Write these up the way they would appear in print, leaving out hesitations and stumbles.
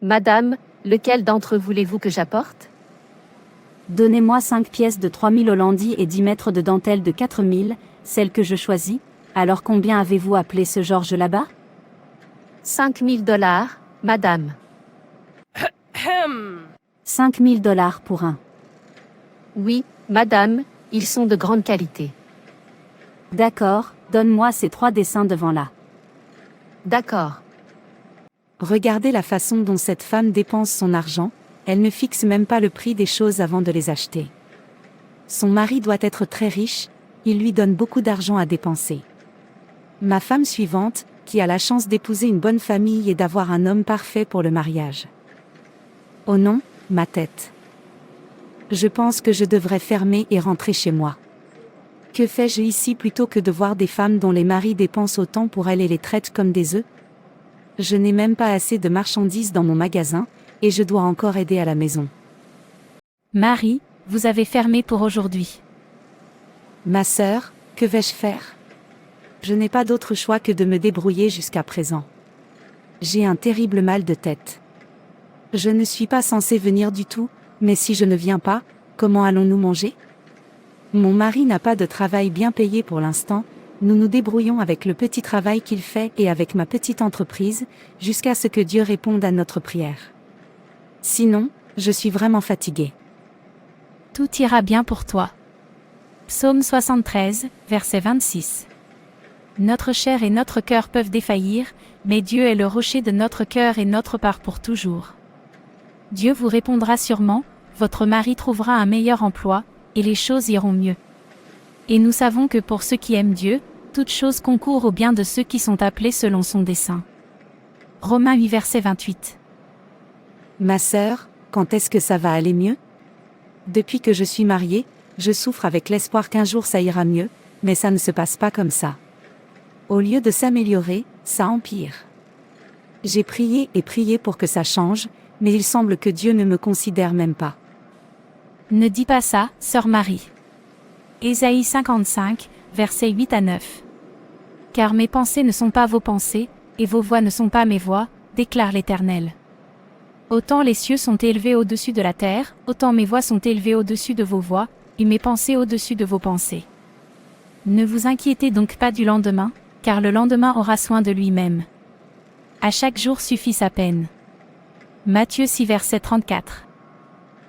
Madame, lequel d'entre voulez-vous que j'apporte? Donnez-moi 5 pièces de 3000 hollandis et 10 mètres de dentelle de 4000, celle que je choisis. Alors combien avez-vous appelé ce Georges là-bas? 5000 $, madame. 5000 $ pour un. Oui, madame, ils sont de grande qualité. D'accord, donne-moi ces 3 dessins devant là. D'accord. Regardez la façon dont cette femme dépense son argent, elle ne fixe même pas le prix des choses avant de les acheter. Son mari doit être très riche, il lui donne beaucoup d'argent à dépenser. Ma femme suivante, qui a la chance d'épouser une bonne famille et d'avoir un homme parfait pour le mariage. Oh non, ma tête. Je pense que je devrais fermer et rentrer chez moi. Que fais-je ici plutôt que de voir des femmes dont les maris dépensent autant pour elles et les traitent comme des œufs? Je n'ai même pas assez de marchandises dans mon magasin, et je dois encore aider à la maison. Marie, vous avez fermé pour aujourd'hui. Ma sœur, que vais-je faire? Je n'ai pas d'autre choix que de me débrouiller jusqu'à présent. J'ai un terrible mal de tête. Je ne suis pas censée venir du tout, mais si je ne viens pas, comment allons-nous manger? Mon mari n'a pas de travail bien payé pour l'instant, nous nous débrouillons avec le petit travail qu'il fait et avec ma petite entreprise, jusqu'à ce que Dieu réponde à notre prière. Sinon, je suis vraiment fatiguée. Tout ira bien pour toi. Psaume 73, verset 26. Notre chair et notre cœur peuvent défaillir, mais Dieu est le rocher de notre cœur et notre part pour toujours. Dieu vous répondra sûrement, votre mari trouvera un meilleur emploi, et les choses iront mieux. Et nous savons que pour ceux qui aiment Dieu, toutes choses concourent au bien de ceux qui sont appelés selon son dessein. Romains 8 verset 28. Ma sœur, quand est-ce que ça va aller mieux? Depuis que je suis mariée, je souffre avec l'espoir qu'un jour ça ira mieux, mais ça ne se passe pas comme ça. Au lieu de s'améliorer, ça empire. J'ai prié et prié pour que ça change, mais il semble que Dieu ne me considère même pas. Ne dis pas ça, sœur Marie. Ésaïe 55, versets 8 à 9. Car mes pensées ne sont pas vos pensées, et vos voix ne sont pas mes voix, déclare l'Éternel. Autant les cieux sont élevés au-dessus de la terre, autant mes voix sont élevées au-dessus de vos voix, et mes pensées au-dessus de vos pensées. Ne vous inquiétez donc pas du lendemain, car le lendemain aura soin de lui-même. À chaque jour suffit sa peine. Matthieu 6 verset 34.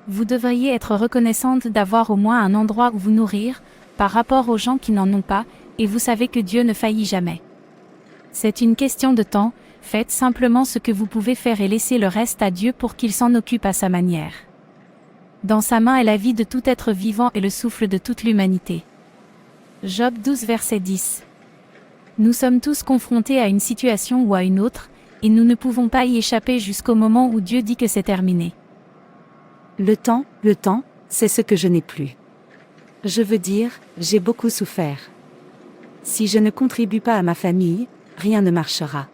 Vous devriez être reconnaissante d'avoir au moins un endroit où vous nourrir, par rapport aux gens qui n'en ont pas, et vous savez que Dieu ne faillit jamais. C'est une question de temps, faites simplement ce que vous pouvez faire et laissez le reste à Dieu pour qu'il s'en occupe à sa manière. Dans sa main est la vie de tout être vivant et le souffle de toute l'humanité. Job 12 verset 10. Nous sommes tous confrontés à une situation ou à une autre, et nous ne pouvons pas y échapper jusqu'au moment où Dieu dit que c'est terminé. Le temps, c'est ce que je n'ai plus. Je veux dire, j'ai beaucoup souffert. Si je ne contribue pas à ma famille, rien ne marchera.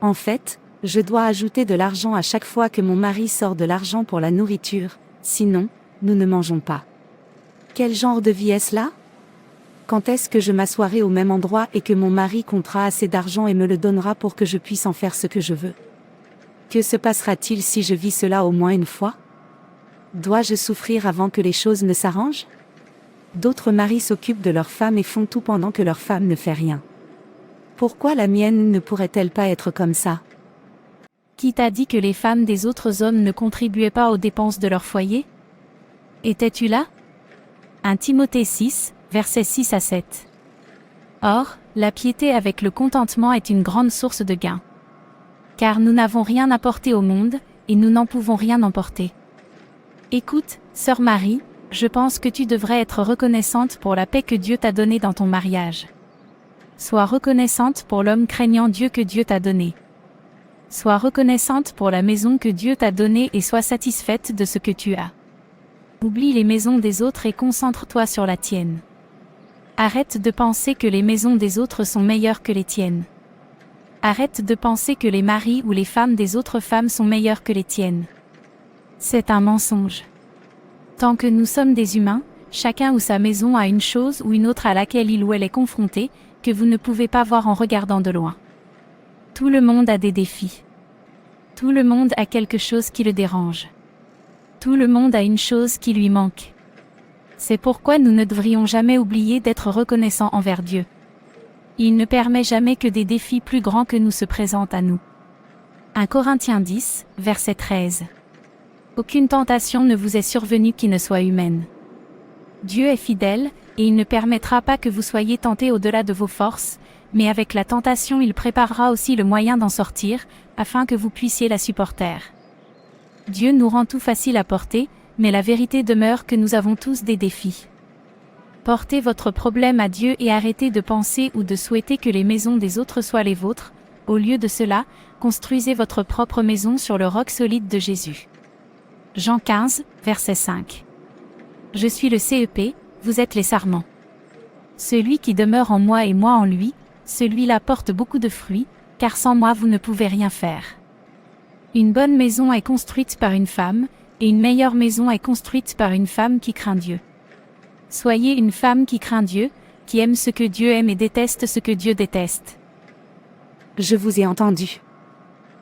En fait, je dois ajouter de l'argent à chaque fois que mon mari sort de l'argent pour la nourriture, sinon, nous ne mangeons pas. Quel genre de vie est-ce là? Quand est-ce que je m'assoirai au même endroit et que mon mari comptera assez d'argent et me le donnera pour que je puisse en faire ce que je veux? Que se passera-t-il si je vis cela au moins une fois? Dois-je souffrir avant que les choses ne s'arrangent? D'autres maris s'occupent de leur femme et font tout pendant que leur femme ne fait rien. Pourquoi la mienne ne pourrait-elle pas être comme ça? Qui t'a dit que les femmes des autres hommes ne contribuaient pas aux dépenses de leur foyer? Étais-tu là? 1 Timothée 6, versets 6 à 7. Or, la piété avec le contentement est une grande source de gain. Car nous n'avons rien apporté au monde, et nous n'en pouvons rien emporter. Écoute, sœur Marie, je pense que tu devrais être reconnaissante pour la paix que Dieu t'a donnée dans ton mariage. Sois reconnaissante pour l'homme craignant Dieu que Dieu t'a donné. Sois reconnaissante pour la maison que Dieu t'a donnée et sois satisfaite de ce que tu as. Oublie les maisons des autres et concentre-toi sur la tienne. Arrête de penser que les maisons des autres sont meilleures que les tiennes. Arrête de penser que les maris ou les femmes des autres femmes sont meilleures que les tiennes. C'est un mensonge. Tant que nous sommes des humains, chacun ou sa maison a une chose ou une autre à laquelle il ou elle est confronté, que vous ne pouvez pas voir en regardant de loin. Tout le monde a des défis. Tout le monde a quelque chose qui le dérange. Tout le monde a une chose qui lui manque. C'est pourquoi nous ne devrions jamais oublier d'être reconnaissants envers Dieu. Il ne permet jamais que des défis plus grands que nous se présentent à nous. 1 Corinthiens 10, verset 13. Aucune tentation ne vous est survenue qui ne soit humaine. Dieu est fidèle, et il ne permettra pas que vous soyez tentés au-delà de vos forces, mais avec la tentation il préparera aussi le moyen d'en sortir, afin que vous puissiez la supporter. Dieu nous rend tout facile à porter, mais la vérité demeure que nous avons tous des défis. Portez votre problème à Dieu et arrêtez de penser ou de souhaiter que les maisons des autres soient les vôtres. Au lieu de cela, construisez votre propre maison sur le roc solide de Jésus. Jean 15, verset 5. Je suis le CEP, vous êtes les sarments. Celui qui demeure en moi et moi en lui, celui-là porte beaucoup de fruits, car sans moi vous ne pouvez rien faire. Une bonne maison est construite par une femme, et une meilleure maison est construite par une femme qui craint Dieu. Soyez une femme qui craint Dieu, qui aime ce que Dieu aime et déteste ce que Dieu déteste. Je vous ai entendu.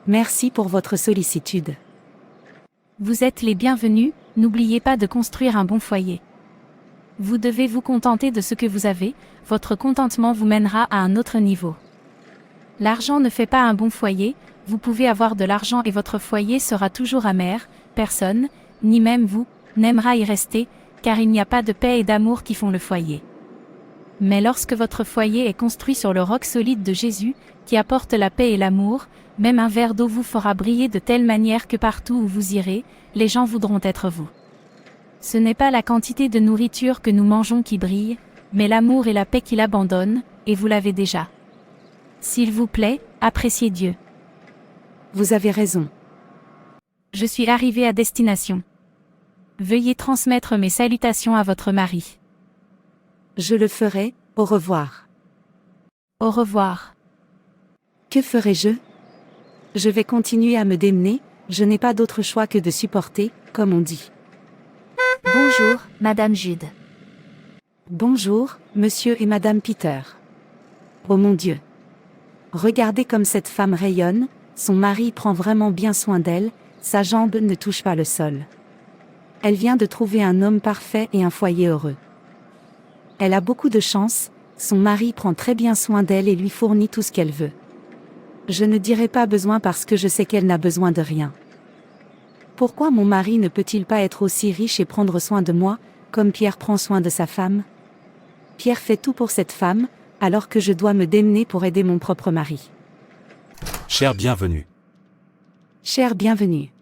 Merci pour votre sollicitude. Vous êtes les bienvenus, n'oubliez pas de construire un bon foyer. Vous devez vous contenter de ce que vous avez, votre contentement vous mènera à un autre niveau. L'argent ne fait pas un bon foyer, vous pouvez avoir de l'argent et votre foyer sera toujours amer, personne, ni même vous, n'aimera y rester, car il n'y a pas de paix et d'amour qui font le foyer. Mais lorsque votre foyer est construit sur le roc solide de Jésus, qui apporte la paix et l'amour, même un verre d'eau vous fera briller de telle manière que partout où vous irez, les gens voudront être vous. Ce n'est pas la quantité de nourriture que nous mangeons qui brille, mais l'amour et la paix qui l'abandonnent, et vous l'avez déjà. S'il vous plaît, appréciez Dieu. Vous avez raison. Je suis arrivé à destination. Veuillez transmettre mes salutations à votre mari. Je le ferai, au revoir. Au revoir. Que ferai-je? Je vais continuer à me démener, je n'ai pas d'autre choix que de supporter, comme on dit. Bonjour, Madame Jude. Bonjour, monsieur et madame Peter. Oh mon Dieu! Regardez comme cette femme rayonne, son mari prend vraiment bien soin d'elle, sa jambe ne touche pas le sol. Elle vient de trouver un homme parfait et un foyer heureux. Elle a beaucoup de chance, son mari prend très bien soin d'elle et lui fournit tout ce qu'elle veut. Je ne dirai pas besoin parce que je sais qu'elle n'a besoin de rien. Pourquoi mon mari ne peut-il pas être aussi riche et prendre soin de moi, comme Pierre prend soin de sa femme? Pierre fait tout pour cette femme, alors que je dois me démener pour aider mon propre mari. Cher bienvenue. Cher bienvenue.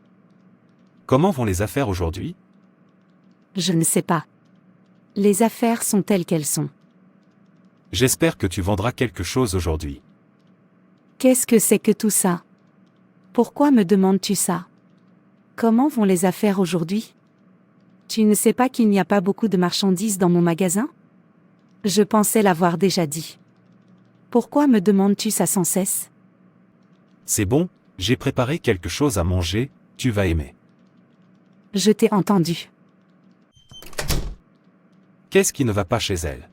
Comment vont les affaires aujourd'hui? Je ne sais pas. Les affaires sont telles qu'elles sont. J'espère que tu vendras quelque chose aujourd'hui. Qu'est-ce que c'est que tout ça? Pourquoi me demandes-tu ça? Comment vont les affaires aujourd'hui? Tu ne sais pas qu'il n'y a pas beaucoup de marchandises dans mon magasin? Je pensais l'avoir déjà dit. Pourquoi me demandes-tu ça sans cesse? C'est bon, j'ai préparé quelque chose à manger, tu vas aimer. Je t'ai entendu. Qu'est-ce qui ne va pas chez elle?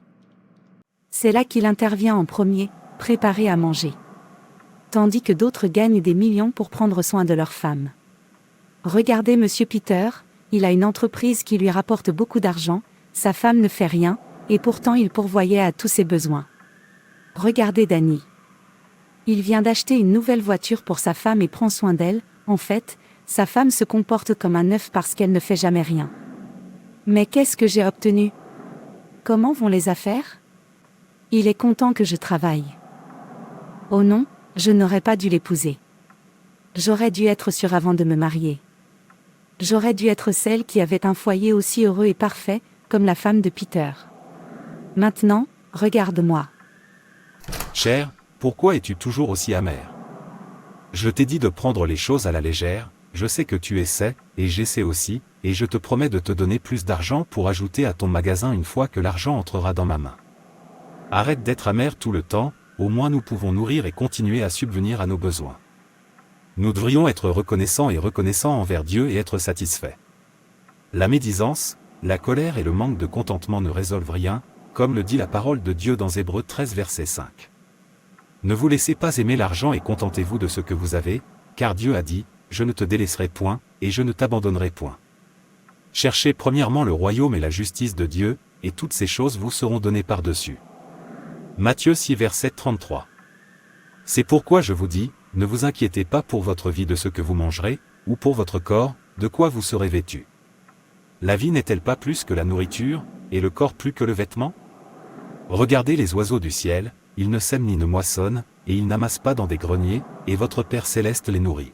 C'est là qu'il intervient en premier, préparer à manger. Tandis que d'autres gagnent des millions pour prendre soin de leurs femmes. Regardez Monsieur Peter, il a une entreprise qui lui rapporte beaucoup d'argent, sa femme ne fait rien, et pourtant il pourvoyait à tous ses besoins. Regardez Danny. Il vient d'acheter une nouvelle voiture pour sa femme et prend soin d'elle, en fait, sa femme se comporte comme un œuf parce qu'elle ne fait jamais rien. Mais qu'est-ce que j'ai obtenu? Comment vont les affaires? Il est content que je travaille. Oh non, je n'aurais pas dû l'épouser. J'aurais dû être sûre avant de me marier. J'aurais dû être celle qui avait un foyer aussi heureux et parfait, comme la femme de Peter. Maintenant, regarde-moi. Cher, pourquoi es-tu toujours aussi amère? Je t'ai dit de prendre les choses à la légère, je sais que tu essaies, et j'essaie aussi, et je te promets de te donner plus d'argent pour ajouter à ton magasin une fois que l'argent entrera dans ma main. Arrête d'être amère tout le temps, au moins nous pouvons nourrir et continuer à subvenir à nos besoins. Nous devrions être reconnaissants et reconnaissants envers Dieu et être satisfaits. La médisance, la colère et le manque de contentement ne résolvent rien, comme le dit la parole de Dieu dans Hébreux 13 verset 5. Ne vous laissez pas aimer l'argent et contentez-vous de ce que vous avez, car Dieu a dit, je ne te délaisserai point, et je ne t'abandonnerai point. Cherchez premièrement le royaume et la justice de Dieu, et toutes ces choses vous seront données par-dessus. Matthieu 6 verset 33. C'est pourquoi je vous dis, ne vous inquiétez pas pour votre vie de ce que vous mangerez, ou pour votre corps, de quoi vous serez vêtus. La vie n'est-elle pas plus que la nourriture, et le corps plus que le vêtement? Regardez les oiseaux du ciel, ils ne sèment ni ne moissonnent, et ils n'amassent pas dans des greniers, et votre Père céleste les nourrit.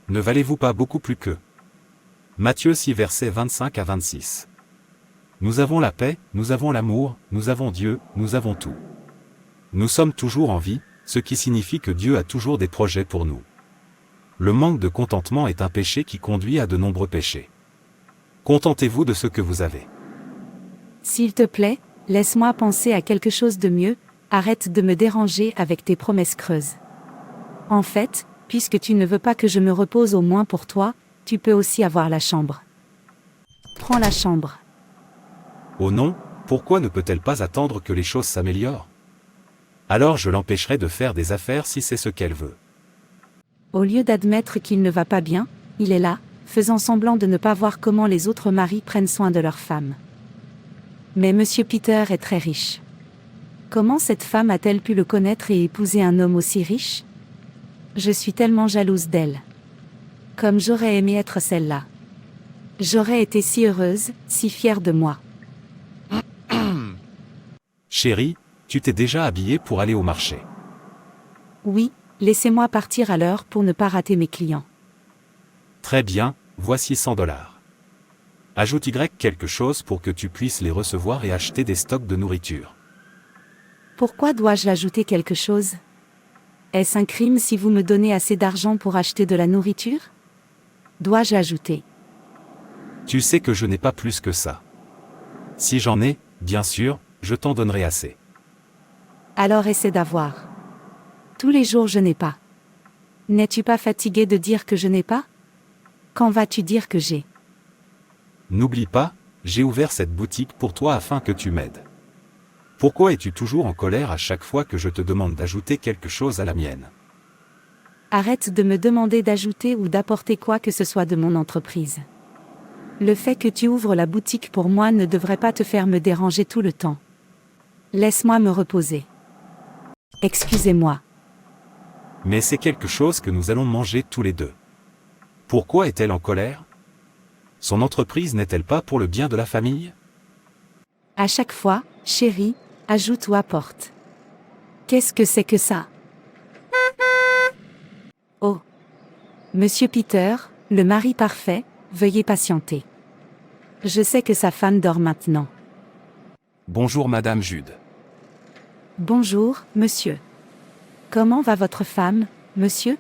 Ne valez-vous pas beaucoup plus qu'eux? Matthieu 6 versets 25 à 26. Nous avons la paix, nous avons l'amour, nous avons Dieu, nous avons tout. Nous sommes toujours en vie, ce qui signifie que Dieu a toujours des projets pour nous. Le manque de contentement est un péché qui conduit à de nombreux péchés. Contentez-vous de ce que vous avez. S'il te plaît, laisse-moi penser à quelque chose de mieux, arrête de me déranger avec tes promesses creuses. En fait, puisque tu ne veux pas que je me repose au moins pour toi, tu peux aussi avoir la chambre. Prends la chambre. Oh non, pourquoi ne peut-elle pas attendre que les choses s'améliorent? Alors je l'empêcherai de faire des affaires si c'est ce qu'elle veut. Au lieu d'admettre qu'il ne va pas bien, il est là, faisant semblant de ne pas voir comment les autres maris prennent soin de leurs femmes. Mais Monsieur Peter est très riche. Comment cette femme a-t-elle pu le connaître et épouser un homme aussi riche? Je suis tellement jalouse d'elle. Comme j'aurais aimé être celle-là. J'aurais été si heureuse, si fière de moi. Chérie, tu t'es déjà habillée pour aller au marché. Oui, laissez-moi partir à l'heure pour ne pas rater mes clients. Très bien, voici $100. Ajoute quelque chose pour que tu puisses les recevoir et acheter des stocks de nourriture. Pourquoi dois-je ajouter quelque chose? Est-ce un crime si vous me donnez assez d'argent pour acheter de la nourriture? Dois-je ajouter? Tu sais que je n'ai pas plus que ça. Si j'en ai, bien sûr, je t'en donnerai assez. Alors essaie d'avoir. Tous les jours je n'ai pas. N'es-tu pas fatigué de dire que je n'ai pas? Quand vas-tu dire que j'ai? N'oublie pas, j'ai ouvert cette boutique pour toi afin que tu m'aides. Pourquoi es-tu toujours en colère à chaque fois que je te demande d'ajouter quelque chose à la mienne? Arrête de me demander d'ajouter ou d'apporter quoi que ce soit de mon entreprise. Le fait que tu ouvres la boutique pour moi ne devrait pas te faire me déranger tout le temps. Laisse-moi me reposer. Excusez-moi. Mais c'est quelque chose que nous allons manger tous les deux. Pourquoi est-elle en colère? Son entreprise n'est-elle pas pour le bien de la famille? À chaque fois, chérie, ajoute ou apporte. Qu'est-ce que c'est que ça? Oh. Monsieur Peter, le mari parfait, veuillez patienter. Je sais que sa femme dort maintenant. Bonjour Madame Jude. Bonjour, monsieur. Comment va votre femme, monsieur?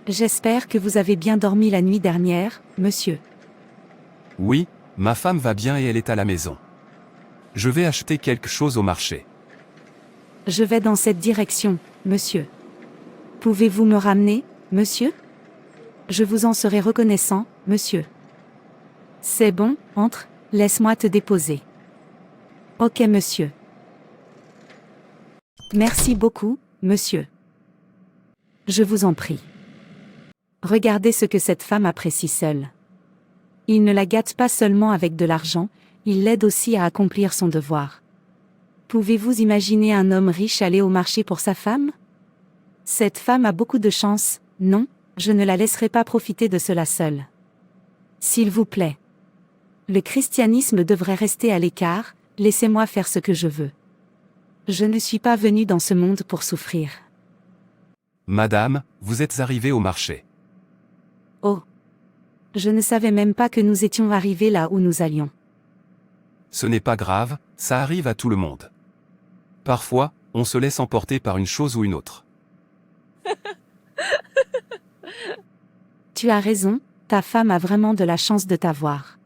J'espère que vous avez bien dormi la nuit dernière, monsieur. Oui, ma femme va bien et elle est à la maison. Je vais acheter quelque chose au marché. Je vais dans cette direction, monsieur. Pouvez-vous me ramener, monsieur? Je vous en serai reconnaissant, monsieur. C'est bon, entre, laisse-moi te déposer. Ok, monsieur. Merci beaucoup, monsieur. Je vous en prie. Regardez ce que cette femme apprécie seule. Il ne la gâte pas seulement avec de l'argent, il l'aide aussi à accomplir son devoir. Pouvez-vous imaginer un homme riche aller au marché pour sa femme? Cette femme a beaucoup de chance, non, je ne la laisserai pas profiter de cela seule. S'il vous plaît. Le christianisme devrait rester à l'écart, laissez-moi faire ce que je veux. Je ne suis pas venu dans ce monde pour souffrir. Madame, vous êtes arrivée au marché. Oh. Je ne savais même pas que nous étions arrivés là où nous allions. Ce n'est pas grave, ça arrive à tout le monde. Parfois, on se laisse emporter par une chose ou une autre. Tu as raison, ta femme a vraiment de la chance de t'avoir.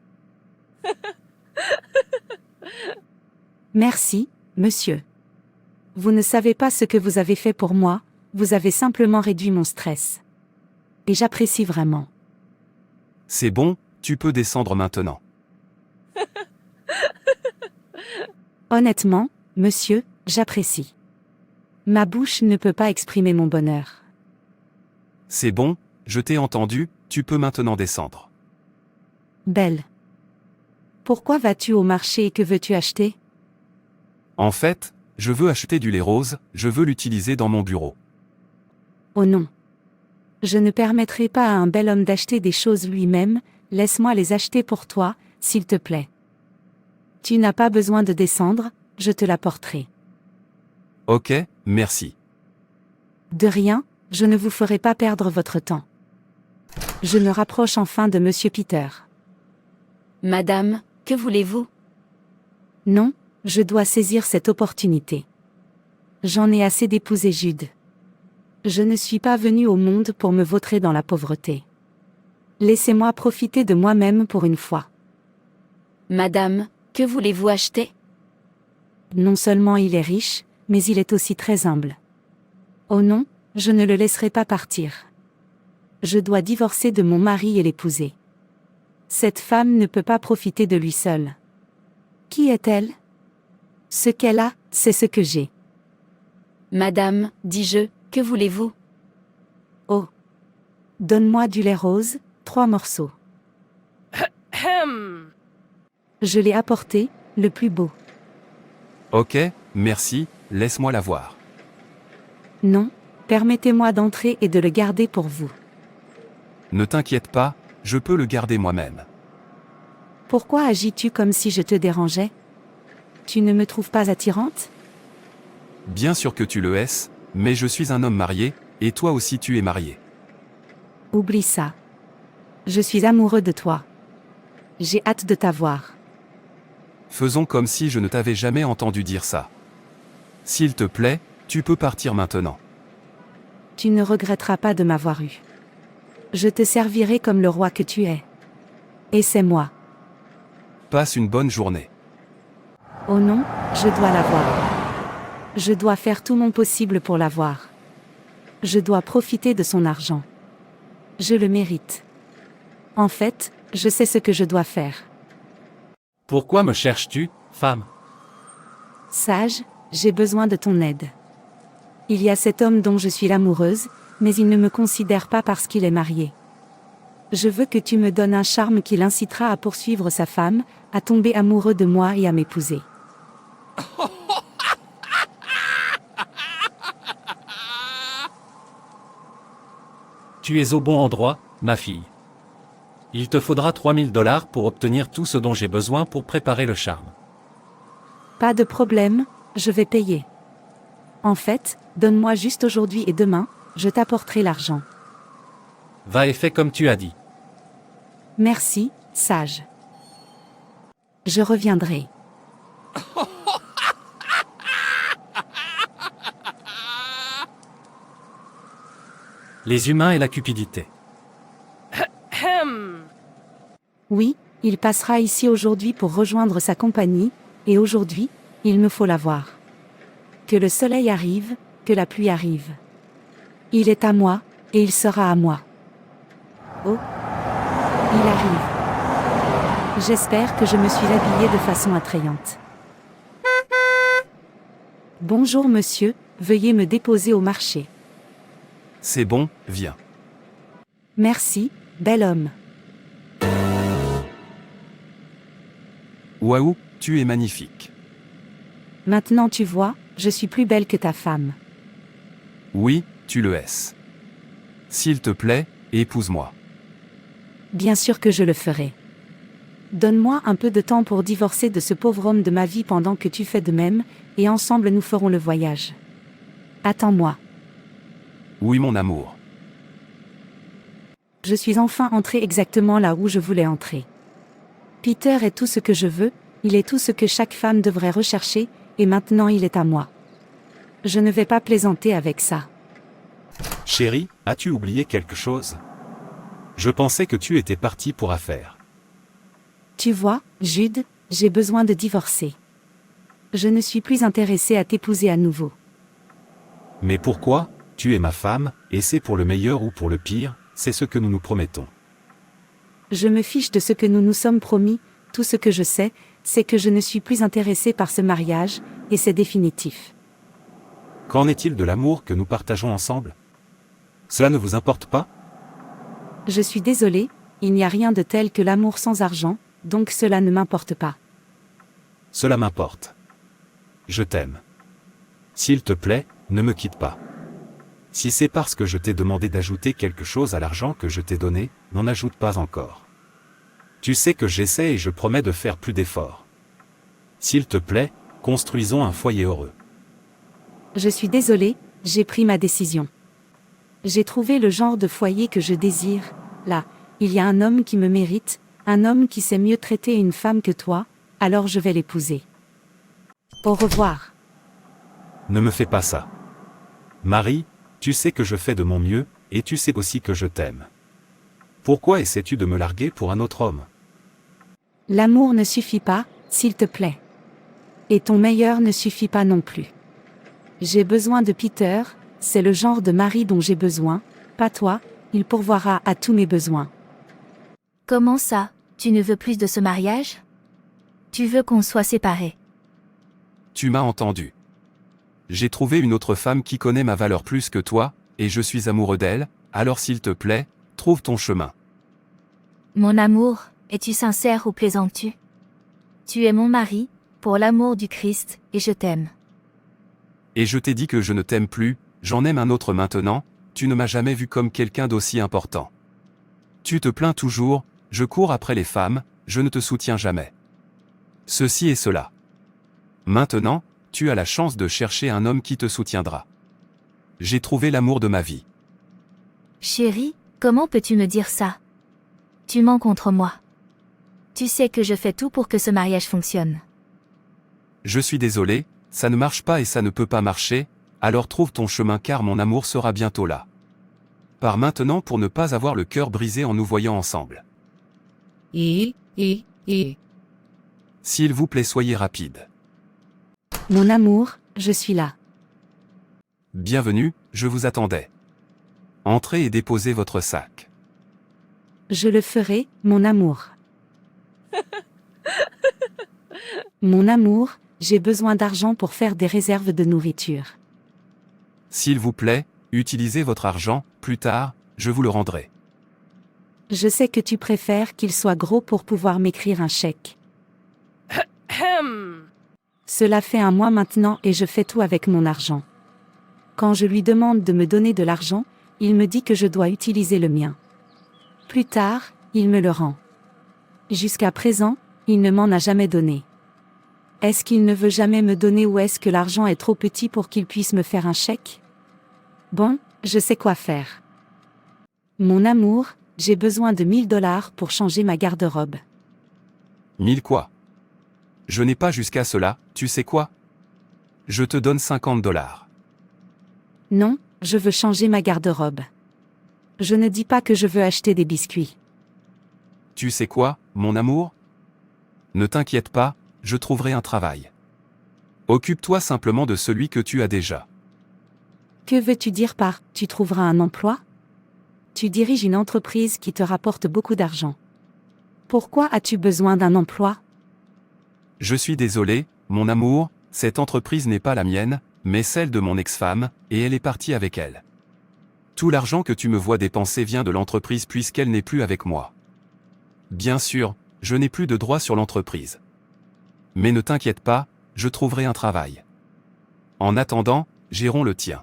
Merci, monsieur. Vous ne savez pas ce que vous avez fait pour moi, vous avez simplement réduit mon stress. Et j'apprécie vraiment. C'est bon, tu peux descendre maintenant. Honnêtement, monsieur, j'apprécie. Ma bouche ne peut pas exprimer mon bonheur. C'est bon, je t'ai entendu, tu peux maintenant descendre. Belle. Pourquoi vas-tu au marché et que veux-tu acheter? En fait, je veux acheter du lait rose, je veux l'utiliser dans mon bureau. Oh non. Je ne permettrai pas à un bel homme d'acheter des choses lui-même, laisse-moi les acheter pour toi, s'il te plaît. Tu n'as pas besoin de descendre, je te l'apporterai. Ok, merci. De rien, je ne vous ferai pas perdre votre temps. Je me rapproche enfin de Monsieur Peter. Madame, que voulez-vous? Non, je dois saisir cette opportunité. J'en ai assez d'épouser Jude. Je ne suis pas venue au monde pour me vautrer dans la pauvreté. Laissez-moi profiter de moi-même pour une fois. Madame, que voulez-vous acheter? Non seulement il est riche, mais il est aussi très humble. Oh non, je ne le laisserai pas partir. Je dois divorcer de mon mari et l'épouser. Cette femme ne peut pas profiter de lui seule. Qui est-elle? Ce qu'elle a, c'est ce que j'ai. Madame, dis-je, que voulez-vous? Oh. Donne-moi du lait rose, 3 morceaux. Je l'ai apporté, le plus beau. Ok, merci, laisse-moi la voir. Non, permettez-moi d'entrer et de le garder pour vous. Ne t'inquiète pas, je peux le garder moi-même. Pourquoi agis-tu comme si je te dérangeais? Tu ne me trouves pas attirante? Bien sûr que tu le es, mais je suis un homme marié, et toi aussi tu es marié. Oublie ça. Je suis amoureux de toi. J'ai hâte de t'avoir. Faisons comme si je ne t'avais jamais entendu dire ça. S'il te plaît, tu peux partir maintenant. Tu ne regretteras pas de m'avoir eu. Je te servirai comme le roi que tu es. Et c'est moi. Passe une bonne journée. Oh non, je dois l'avoir. Je dois faire tout mon possible pour l'avoir. Je dois profiter de son argent. Je le mérite. En fait, je sais ce que je dois faire. Pourquoi me cherches-tu, femme? Sage, j'ai besoin de ton aide. Il y a cet homme dont je suis l'amoureuse, mais il ne me considère pas parce qu'il est marié. Je veux que tu me donnes un charme qui l'incitera à poursuivre sa femme, à tomber amoureux de moi et à m'épouser. Tu es au bon endroit, ma fille. Il te faudra 3000 $ pour obtenir tout ce dont j'ai besoin pour préparer le charme. Pas de problème, je vais payer. En fait, donne-moi juste aujourd'hui et demain, je t'apporterai l'argent. Va et fais comme tu as dit. Merci, sage. Je reviendrai. Les humains et la cupidité. Oui, il passera ici aujourd'hui pour rejoindre sa compagnie, et aujourd'hui, il me faut la voir. Que le soleil arrive, que la pluie arrive. Il est à moi, et il sera à moi. Oh, il arrive. J'espère que je me suis habillée de façon attrayante. Bonjour monsieur, veuillez me déposer au marché. C'est bon, viens. Merci, bel homme. Waouh, tu es magnifique. Maintenant tu vois, je suis plus belle que ta femme. Oui, tu le es. S'il te plaît, épouse-moi. Bien sûr que je le ferai. Donne-moi un peu de temps pour divorcer de ce pauvre homme de ma vie pendant que tu fais de même, et ensemble nous ferons le voyage. Attends-moi. Oui mon amour. Je suis enfin entrée exactement là où je voulais entrer. Peter est tout ce que je veux, il est tout ce que chaque femme devrait rechercher, et maintenant il est à moi. Je ne vais pas plaisanter avec ça. Chérie, as-tu oublié quelque chose? Je pensais que tu étais parti pour affaires. Tu vois, Jude, j'ai besoin de divorcer. Je ne suis plus intéressée à t'épouser à nouveau. Mais pourquoi? Tu es ma femme, et c'est pour le meilleur ou pour le pire, c'est ce que nous nous promettons. Je me fiche de ce que nous nous sommes promis, tout ce que je sais, c'est que je ne suis plus intéressée par ce mariage, et c'est définitif. Qu'en est-il de l'amour que nous partageons ensemble? Cela ne vous importe pas? Je suis désolé, il n'y a rien de tel que l'amour sans argent, donc cela ne m'importe pas. Cela m'importe. Je t'aime. S'il te plaît, ne me quitte pas. Si c'est parce que je t'ai demandé d'ajouter quelque chose à l'argent que je t'ai donné, n'en ajoute pas encore. Tu sais que j'essaie et je promets de faire plus d'efforts. S'il te plaît, construisons un foyer heureux. Je suis désolé, j'ai pris ma décision. J'ai trouvé le genre de foyer que je désire. Là, il y a un homme qui me mérite, un homme qui sait mieux traiter une femme que toi, alors je vais l'épouser. Au revoir. Ne me fais pas ça. Marie, tu sais que je fais de mon mieux, et tu sais aussi que je t'aime. Pourquoi essaies-tu de me larguer pour un autre homme? L'amour ne suffit pas, s'il te plaît. Et ton meilleur ne suffit pas non plus. J'ai besoin de Peter, c'est le genre de mari dont j'ai besoin, pas toi, il pourvoira à tous mes besoins. Comment ça, tu ne veux plus de ce mariage? Tu veux qu'on soit séparés? Tu m'as entendu. J'ai trouvé une autre femme qui connaît ma valeur plus que toi, et je suis amoureux d'elle, alors s'il te plaît, trouve ton chemin. Mon amour, es-tu sincère ou plaisantes-tu? Tu es mon mari, pour l'amour du Christ, et je t'aime. Et je t'ai dit que je ne t'aime plus, j'en aime un autre maintenant, tu ne m'as jamais vu comme quelqu'un d'aussi important. Tu te plains toujours, je cours après les femmes, je ne te soutiens jamais. Ceci et cela. Maintenant, tu as la chance de chercher un homme qui te soutiendra. J'ai trouvé l'amour de ma vie. Chérie, comment peux-tu me dire ça? Tu mens contre moi. Tu sais que je fais tout pour que ce mariage fonctionne. Je suis désolé, ça ne marche pas et ça ne peut pas marcher, alors trouve ton chemin car mon amour sera bientôt là. Pars maintenant pour ne pas avoir le cœur brisé en nous voyant ensemble. S'il vous plaît, soyez rapide. Mon amour, je suis là. Bienvenue, je vous attendais. Entrez et déposez votre sac. Je le ferai, mon amour. Mon amour, j'ai besoin d'argent pour faire des réserves de nourriture. S'il vous plaît, utilisez votre argent, plus tard, je vous le rendrai. Je sais que tu préfères qu'il soit gros pour pouvoir m'écrire un chèque. Cela fait un mois maintenant et je fais tout avec mon argent. Quand je lui demande de me donner de l'argent, il me dit que je dois utiliser le mien. Plus tard, il me le rend. Jusqu'à présent, il ne m'en a jamais donné. Est-ce qu'il ne veut jamais me donner ou est-ce que l'argent est trop petit pour qu'il puisse me faire un chèque? Bon, je sais quoi faire. Mon amour, j'ai besoin de 1000 $ pour changer ma garde-robe. 1000 quoi? Je n'ai pas jusqu'à cela, tu sais quoi? Je te donne 50 $. Non, je veux changer ma garde-robe. Je ne dis pas que je veux acheter des biscuits. Tu sais quoi, mon amour? Ne t'inquiète pas, je trouverai un travail. Occupe-toi simplement de celui que tu as déjà. Que veux-tu dire par « tu trouveras un emploi » ? Tu diriges une entreprise qui te rapporte beaucoup d'argent. Pourquoi as-tu besoin d'un emploi ? Je suis désolé, mon amour, cette entreprise n'est pas la mienne, mais celle de mon ex-femme, et elle est partie avec elle. Tout l'argent que tu me vois dépenser vient de l'entreprise puisqu'elle n'est plus avec moi. Bien sûr, je n'ai plus de droit sur l'entreprise. Mais ne t'inquiète pas, je trouverai un travail. En attendant, gérons le tien.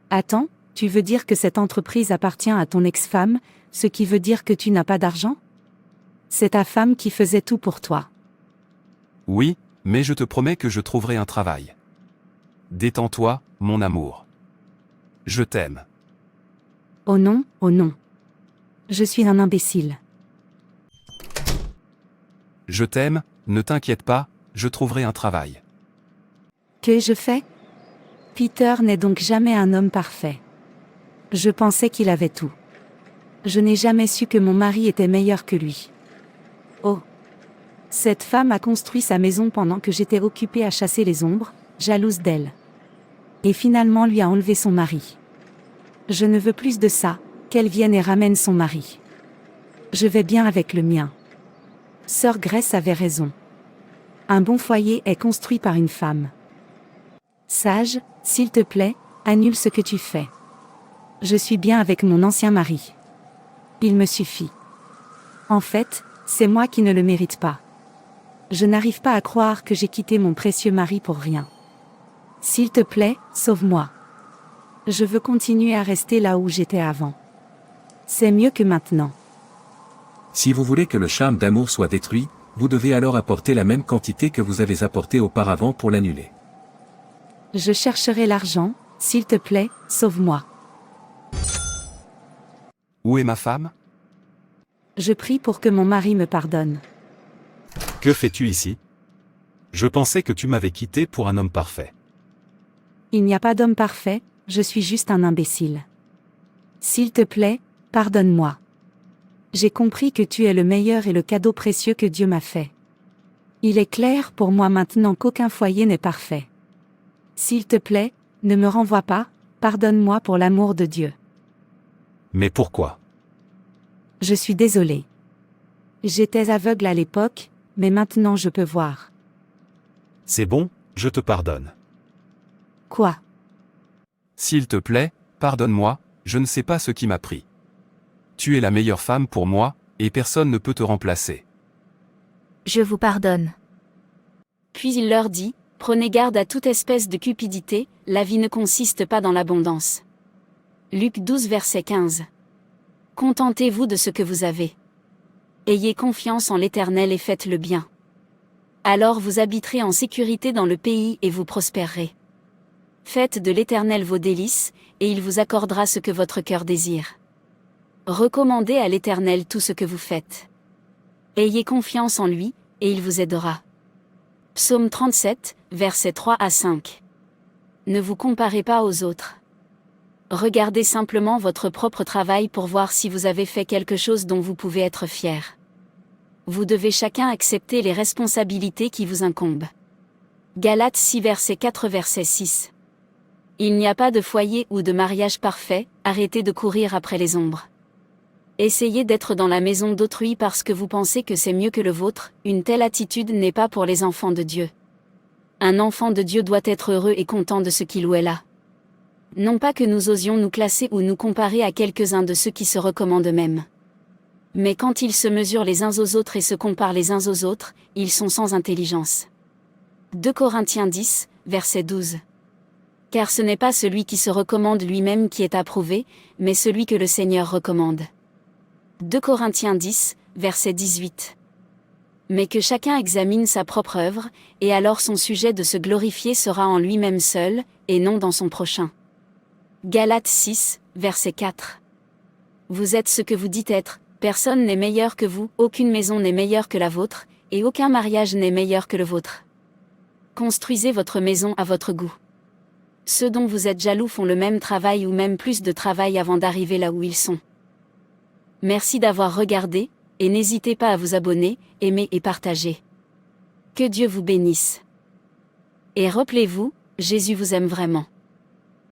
Attends, tu veux dire que cette entreprise appartient à ton ex-femme, ce qui veut dire que tu n'as pas d'argent ? C'est ta femme qui faisait tout pour toi. Oui, mais je te promets que je trouverai un travail. Détends-toi, mon amour. Je t'aime. Oh non, oh non. Je suis un imbécile. Je t'aime, ne t'inquiète pas, je trouverai un travail. Que fais ? Peter n'est donc jamais un homme parfait. Je pensais qu'il avait tout. Je n'ai jamais su que mon mari était meilleur que lui. Oh. Cette femme a construit sa maison pendant que j'étais occupée à chasser les ombres, jalouse d'elle. Et finalement lui a enlevé son mari. Je ne veux plus de ça, qu'elle vienne et ramène son mari. Je vais bien avec le mien. Sœur Grace avait raison. Un bon foyer est construit par une femme. Sage, s'il te plaît, annule ce que tu fais. Je suis bien avec mon ancien mari. Il me suffit. En fait, c'est moi qui ne le mérite pas. Je n'arrive pas à croire que j'ai quitté mon précieux mari pour rien. S'il te plaît, sauve-moi. Je veux continuer à rester là où j'étais avant. C'est mieux que maintenant. Si vous voulez que le charme d'amour soit détruit, vous devez alors apporter la même quantité que vous avez apporté auparavant pour l'annuler. Je chercherai l'argent, s'il te plaît, sauve-moi. Où est ma femme? Je prie pour que mon mari me pardonne. Que fais-tu ici? Je pensais que tu m'avais quitté pour un homme parfait. Il n'y a pas d'homme parfait, je suis juste un imbécile. S'il te plaît, pardonne-moi. J'ai compris que tu es le meilleur et le cadeau précieux que Dieu m'a fait. Il est clair pour moi maintenant qu'aucun foyer n'est parfait. S'il te plaît, ne me renvoie pas, pardonne-moi pour l'amour de Dieu. Mais pourquoi? Je suis désolée. J'étais aveugle à l'époque, mais maintenant je peux voir. C'est bon, je te pardonne. Quoi? S'il te plaît, pardonne-moi, je ne sais pas ce qui m'a pris. Tu es la meilleure femme pour moi, et personne ne peut te remplacer. Je vous pardonne. Puis il leur dit, prenez garde à toute espèce de cupidité, la vie ne consiste pas dans l'abondance. Luc 12 verset 15. Contentez-vous de ce que vous avez. Ayez confiance en l'Éternel et faites le bien. Alors vous habiterez en sécurité dans le pays et vous prospérerez. Faites de l'Éternel vos délices, et il vous accordera ce que votre cœur désire. Recommandez à l'Éternel tout ce que vous faites. Ayez confiance en lui, et il vous aidera. Psaume 37, versets 3 à 5. Ne vous comparez pas aux autres. Regardez simplement votre propre travail pour voir si vous avez fait quelque chose dont vous pouvez être fier. Vous devez chacun accepter les responsabilités qui vous incombent. Galates 6 verset 4 verset 6. Il n'y a pas de foyer ou de mariage parfait, arrêtez de courir après les ombres. Essayez d'être dans la maison d'autrui parce que vous pensez que c'est mieux que le vôtre, une telle attitude n'est pas pour les enfants de Dieu. Un enfant de Dieu doit être heureux et content de ce qu'il ou elle a. Non pas que nous osions nous classer ou nous comparer à quelques-uns de ceux qui se recommandent eux-mêmes. Mais quand ils se mesurent les uns aux autres et se comparent les uns aux autres, ils sont sans intelligence. 2 Corinthiens 10, verset 12. Car ce n'est pas celui qui se recommande lui-même qui est approuvé, mais celui que le Seigneur recommande. 2 Corinthiens 10, verset 18. Mais que chacun examine sa propre œuvre, et alors son sujet de se glorifier sera en lui-même seul, et non dans son prochain. Galates 6, verset 4. Vous êtes ce que vous dites être, personne n'est meilleur que vous, aucune maison n'est meilleure que la vôtre, et aucun mariage n'est meilleur que le vôtre. Construisez votre maison à votre goût. Ceux dont vous êtes jaloux font le même travail ou même plus de travail avant d'arriver là où ils sont. Merci d'avoir regardé, et n'hésitez pas à vous abonner, aimer et partager. Que Dieu vous bénisse. Et rappelez-vous, Jésus vous aime vraiment.